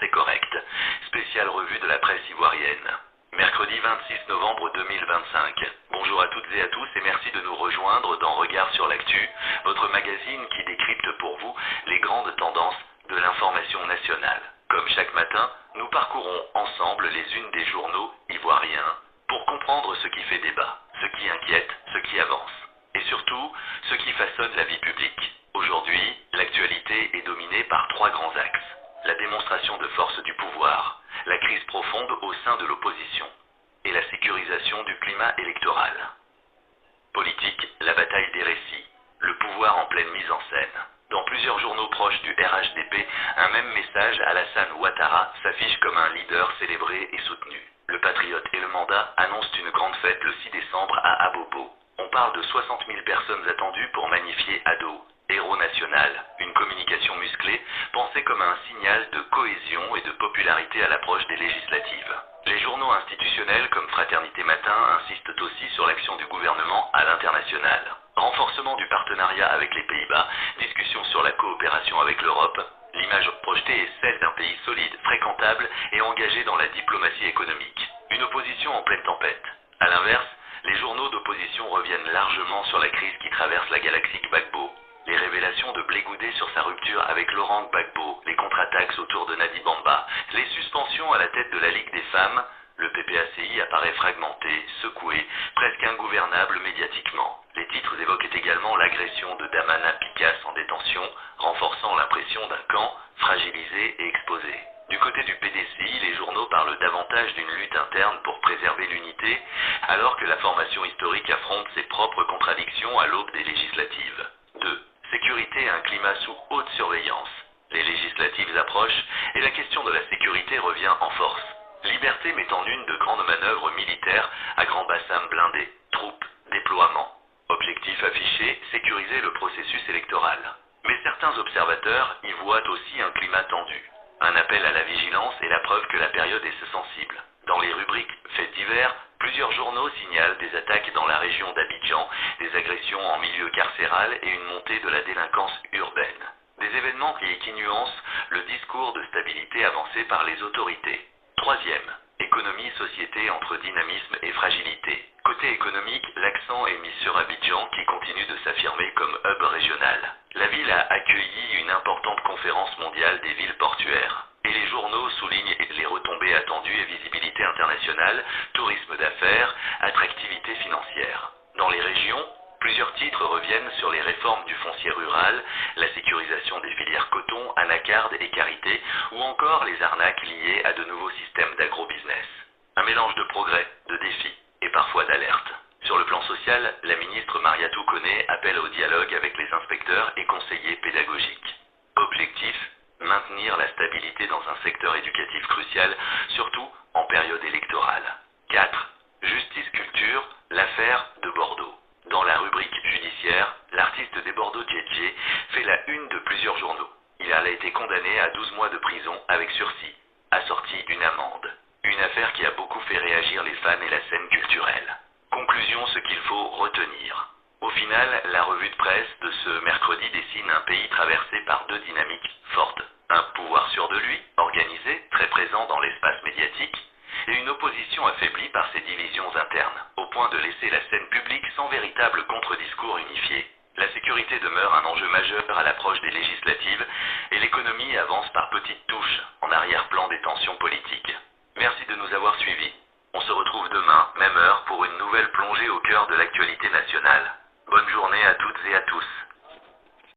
français correct. Spéciale revue de la presse ivoirienne. Mercredi 26 novembre 2025. Bonjour à toutes et à tous et merci de nous rejoindre dans Regard sur l'actu, votre magazine qui décrypte pour vous les grandes tendances de l'information nationale. Comme chaque matin, nous parcourons ensemble les unes des journaux ivoiriens pour comprendre ce qui fait débat, ce qui inquiète, ce qui avance et surtout ce qui façonne la vie publique. Aujourd'hui, l'actualité est dominée par trois grands axes. La démonstration de force du pouvoir, la crise profonde au sein de l'opposition et la sécurisation du climat électoral. Politique, la bataille des récits, le pouvoir en pleine mise en scène. Dans plusieurs journaux proches du RHDP, un même message, Alassane Ouattara, s'affiche comme un leader célébré et soutenu. Le Patriote et le Mandat annoncent une grande fête le 6 décembre à Abobo. On parle de 60 000 personnes attendues pour magnifier Ado, héros national, une communication musclée, pensée comme un signal de cohésion et de popularité à l'approche des législatives. Les journaux institutionnels comme Fraternité Matin insistent aussi sur l'action du gouvernement à l'international. Renforcement du partenariat avec les Pays-Bas, discussion sur la coopération avec l'Europe, l'image projetée est celle d'un pays solide, fréquentable et engagé dans la diplomatie économique. Une opposition en pleine tempête. A l'inverse, les journaux d'opposition reviennent largement sur la crise qui traverse la galaxie Gbagbo. Les révélations de Blé Goudé sur sa rupture avec Laurent Gbagbo, les contre-attaques autour de Nadi Bamba, les suspensions à la tête de la Ligue des femmes, le PPACI apparaît fragmenté, secoué, presque ingouvernable médiatiquement. Les titres évoquent également l'agression de Damana Picasse en détention, renforçant l'impression d'un camp fragilisé et exposé. Du côté du PDCI, les journaux parlent davantage d'une lutte interne pour préserver l'unité, alors que la formation historique affronte ses propres contradictions à l'aube des législatives. 2. Sécurité et un climat sous haute surveillance. Les législatives approchent et la question de la sécurité revient en force. Liberté met en une de grandes manœuvres militaires à grand bassin blindé, troupes, déploiement. Objectif affiché, sécuriser le processus électoral. Mais certains observateurs y voient aussi un climat tendu. Un appel à la vigilance est la preuve que la période est sensible. Dans les rubriques faits divers, plusieurs journaux signalent des attaques dans la région d'Abidjan, des agressions en milieu carcéral et une montée de la délinquance urbaine. Des événements qui nuancent le discours de stabilité avancé par les autorités. 3e, économie, société entre dynamisme et fragilité. Côté économique, l'accent est mis sur Abidjan qui continue de s'affirmer comme hub régional. La ville a accueilli une importante conférence mondiale des villes portuaires. Et les journaux soulignent les retombées attendues et visibilité internationale, tourisme d'affaires, attractivité financière. Dans les régions, plusieurs titres reviennent sur les réformes du foncier rural, la sécurisation des filières coton, anacarde et karité, ou encore les arnaques liées à de nouveaux systèmes d'agrobusiness. Un mélange de progrès, de défis et parfois d'alerte. Sur le plan social, la ministre Mariatou Koné appelle au dialogue avec les inspecteurs et conseillers pédagogiques. Objectif, maintenir la stabilité dans un secteur éducatif crucial, surtout en période électorale. 4. Justice culture, l'affaire de Bordeaux. Dans la rubrique judiciaire, l'artiste des Bordeaux Djedje fait la une de plusieurs journaux. Il a été condamné à 12 mois de prison avec sursis, assorti d'une amende. Une affaire qui a beaucoup fait réagir les fans et la scène culturelle. Conclusion, ce qu'il faut retenir. Au final, la revue de presse de ce mercredi dessine un pays traversé par deux dynamiques fortes. Un pouvoir sûr de lui, organisé, très présent dans l'espace médiatique, et une opposition affaiblie par ses divisions internes, au point de laisser la scène publique sans véritable contre-discours unifié. La sécurité demeure un enjeu majeur à l'approche des législatives, et l'économie avance par petites touches, en arrière-plan des tensions politiques. Merci de nous avoir suivis. On se retrouve demain, même heure, pour une nouvelle plongée au cœur de l'actualité nationale. Bonne journée à toutes et à tous.